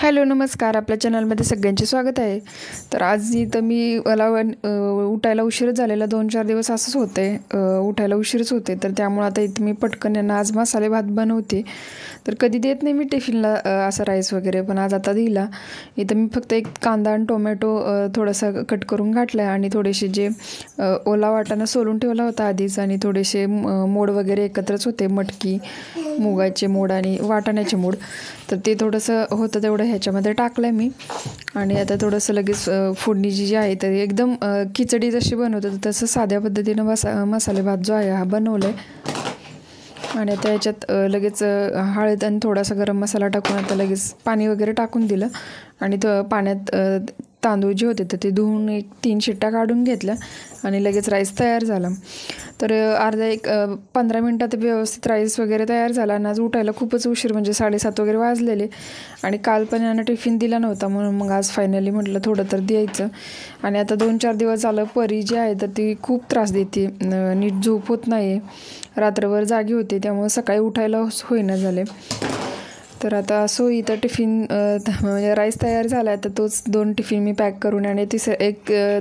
Hello नमस्कार. आपल्या चॅनलमध्ये सगळ्यांचे स्वागत आहे. तर आज इथं मला उठायला उशीरच झालेला, 2-4 दिवस असंच होते, उठायला उशीरच होते. तर त्यामुळे आता इथं मी पटकन यांना आज मसाले भात बनवते. तर कधी देत नाही मी टिफिनला असं राईस वगैरे, पण आज आता दिला. इथं मी फक्त एक कांदा आणि टोमॅटो थोडासा कट करून घातला आहे आणि थोडेसे जे ओला वाटाणा सोलून ठेवला होता आधीच, आणि थोडेसे मोड वगैरे एकत्रच होते, मटकी, मुगाचे मोड आणि वाटाण्याचे मोड. तर ते थोडंसं होतं तेवढं ह्याच्यामध्ये टाकलं आहे मी. आणि आता थोडंसं लगेच फोडणी जी आहे तर एकदम खिचडी जशी बनवतो तसं साध्या पद्धतीनं मसाले भात जो आहे हा बनवला आहे. आणि आता याच्यात लगेच हळद आणि थोडासा गरम मसाला टाकून आता लगेच पाणी वगैरे टाकून दिलं. आणि पाण्यात तांदूळ जे होते तर ते धुवून 1-3 शिट्ट्या काढून घेतल्या आणि लगेच राईस तयार झाला. तर अर्धा 15 मिनटात व्यवस्थित राईस वगैरे तयार झाला. आणि आज उठायला खूपच उशीर, म्हणजे 7:30 वगैरे वाजलेले. आणि काल पण यांना टिफिन दिला नव्हता, म्हणून मग आज फायनली म्हटलं थोडं तर द्यायचं. आणि आता 2-4 दिवस झालं परी जी आहे तर ती खूप त्रास देते, नीट झोप होत नाही, रात्रभर जागी होते, त्यामुळे सकाळी उठायला होईना झाले. तर आता असो इथं टिफिन म्हणजे राईस तयार झाला आहे, तर तोच 2 टिफिन मी पॅक करून, आणि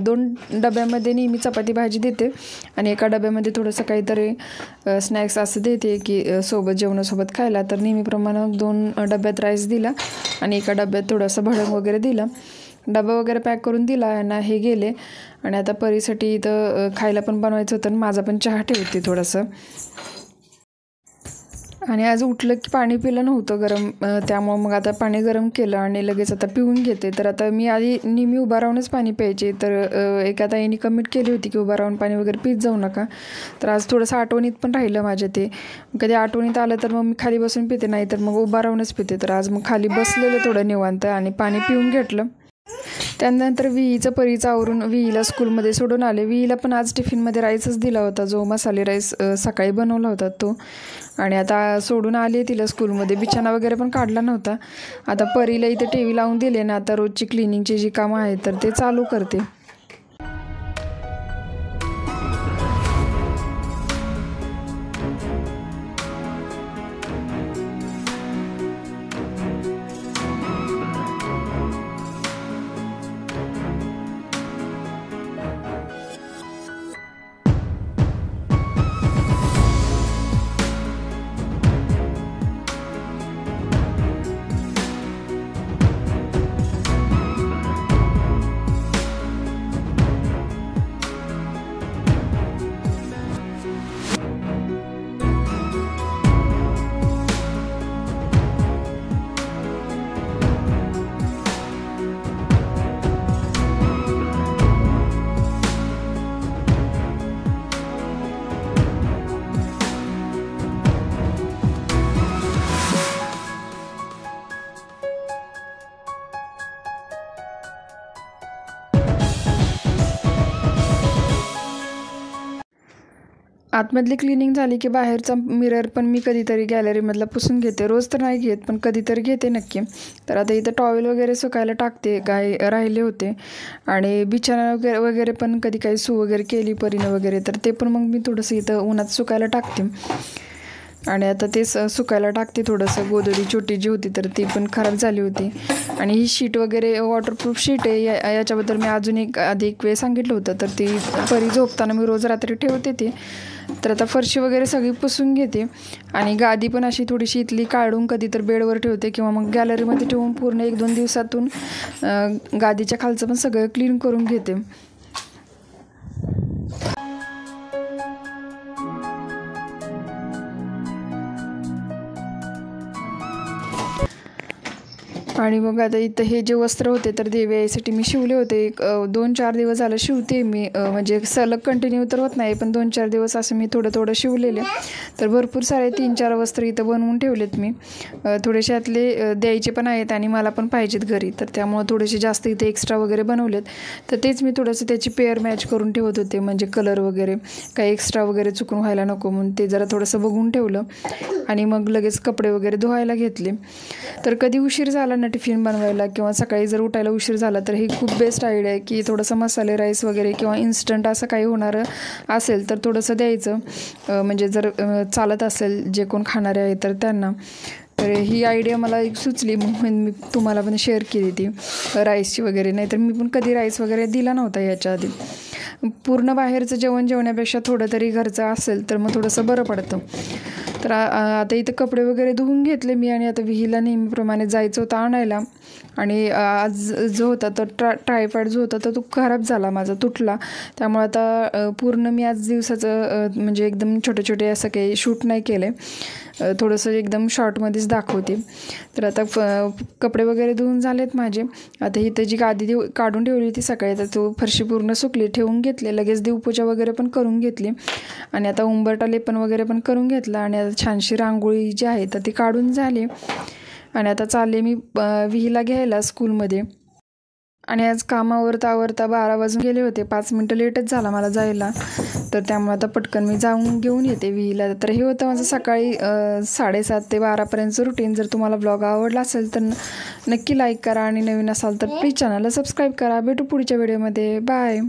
2 डब्यामध्ये नेहमी चपाती भाजी देते आणि एका डब्यामध्ये थोडंसं काहीतरी स्नॅक्स असं देते की सोबत जेवणासोबत खायला. तर नेहमीप्रमाणे 2 डब्यात राईस दिला आणि एका डब्यात थोडंसं भडंग वगैरे दिलं. डबा वगैरे पॅक करून दिला यांना, हे गेले. आणि आता परीसाठी इथं खायला पण बनवायचं होतं आणि माझा पण चहा ठेवते थोडंसं. आणि आज उठलं की पाणी पिलं नव्हतं गरम, त्यामुळं मग आता पाणी गरम केलं आणि लगेच आता पिऊन घेते. तर आता मी आधी नेहमी उभा राहूनच पाणी प्यायचे, तर एका ताईंनी कमेंट केली होती की उभा राहून पाणी वगैरे पीत जाऊ नका. तर आज थोडंसं आठवणीत पण राहिलं माझ्या ते. कधी आठवणीत आलं तर मग मी खाली बसून पिते, नाही तर मग उभा राहूनच पिते. तर आज मग खाली बसलेलं थोडं निवांत आणि पाणी पिऊन घेतलं. त्यानंतर विहीचं परीचं आवरून विहीला स्कूलमध्ये सोडून आले. विहीला पण आज टिफिनमध्ये राईसच दिला होता, जो मसाले राईस सकाळी बनवला होता तो. आणि आता सोडून आले तिला स्कूलमध्ये. बिछाना वगैरे पण काढला नव्हता. आता परीला इथे टीव्ही लावून दिले ना, आता रोजची क्लिनिंगची जी कामं आहेत तर ते चालू करते. आतमधली क्लिनिंग झाली की बाहेरचा मिरर पण मी कधीतरी गॅलरीमधला पुसून घेते. रोज तर नाही घेत, पण कधीतरी घेते नक्की. तर आता इथं टॉवेल वगैरे सुकायला टाकते, काय राहिले होते. आणि बिछाना वगैरे पण कधी काही सू वगैरे केली परीनं वगैरे, तर ते पण मग मी थोडंसं इथं उन्हात सुकायला टाकते. आणि आता ते सुकायला टाकते थोडंसं. गोधडी छोटी जी होती तर ती पण खराब झाली होती. आणि ही शीट वगैरे वॉटरप्रूफ शीट आहे, याच्याबद्दल मी आधी एक वेळ सांगितलं होतं. तर ती परी झोपताना मी रोज रात्री ठेवते ती. तर आता फरशी वगैरे सगळी पुसून घेते. आणि गादी पण अशी थोडीशी इथली काढून कधी तर बेडवर ठेवते किंवा मग गॅलरीमध्ये ठेवून पूर्ण 1-2 दिवसातून गादीच्या खालचं पण सगळं क्लीन करून घेते. आणि मग आता इथं हे जे वस्त्र होते तर देवी यासाठी मी शिवले होते. 2-4 दिवस झालं शिवते मी, म्हणजे सलग कंटिन्यू तर होत नाही, पण 2-4 दिवस असं मी थोडं शिवलेले. तर भरपूर सारे 3-4 वस्त्र इथं बनवून ठेवलेत मी. थोडेसे यातले द्यायचे पण आहेत आणि मला पण पाहिजेत घरी, तर त्यामुळे थोडेसे जास्त इथे एक्स्ट्रा वगैरे बनवलेत. तर तेच मी थोडंसं त्याची पेअर मॅच करून ठेवत होते, म्हणजे कलर वगैरे काही एक्स्ट्रा वगैरे चुकून व्हायला नको म्हणून ते जरा थोडंसं बघून ठेवलं. आणि मग लगेच कपडे वगैरे धुवायला घेतले. तर कधी उशीर झाला ना टिफिन बनवायला किंवा सकाळी जर उठायला उशीर झाला तर ही खूप बेस्ट आयडिया आहे की थोडंसं मसाले राईस वगैरे किंवा इन्स्टंट असं काही होणारं असेल तर थोडंसं द्यायचं, म्हणजे जर चालत असेल जे कोण खाणारे आहे तर त्यांना. तर ही आयडिया मला एक सुचली म्हणून मी तुम्हाला पण शेअर केली ती राईसची वगैरे. नाही तर मी पण कधी राईस वगैरे दिला नव्हता याच्या आधी. पूर्ण बाहेरचं जेवण जेवण्यापेक्षा थोडं तरी घरचं असेल तर मग थोडंसं बरं पडतं. तर आता इथं कपडे वगैरे धुवून घेतले मी आणि आता विहीला नेहमीप्रमाणे जायचं होतं आणायला. आणि आज जो होता तो ट्रायपॉड जो होता तो खराब झाला माझा, तुटला. त्यामुळे आता पूर्ण मी आज दिवसाचं म्हणजे एकदम छोटे छोटे असं काही शूट नाही केलं आहे, थोडंसं एकदम शॉर्टमध्येच दाखवते. तर आता कपडे वगैरे धुवून झालेत माझे. आता इथं जी गादी काढून ठेवली होती सकाळी, तर तो फरशी पूर्ण सुकली, ठेवून घेतले. लगेच देवपूजा वगैरे पण करून घेतली आणि आता उंबरठा लेपन वगैरे पण करून घेतला. आणि आता छानशी रांगोळी जी आहे तर ती काढून झाली. आणि आता चालले मी विहीला घ्यायला स्कूलमध्ये. आणि आज कामावरता आवरता 12 वाजून गेले होते, 5 मिनटं लेटच झाला मला जायला. तर त्यामुळे आता पटकन मी जाऊन घेऊन येते विहीला. तर हे होतं माझं सकाळी 7:30 ते 12पर्यंतचं रुटीन. जर तुम्हाला ब्लॉग आवडला असेल तर नक्की लाईक करा आणि नवीन असाल तर प्लीज चॅनलला सबस्क्राईब करा. भेटू पुढच्या व्हिडिओमध्ये. बाय.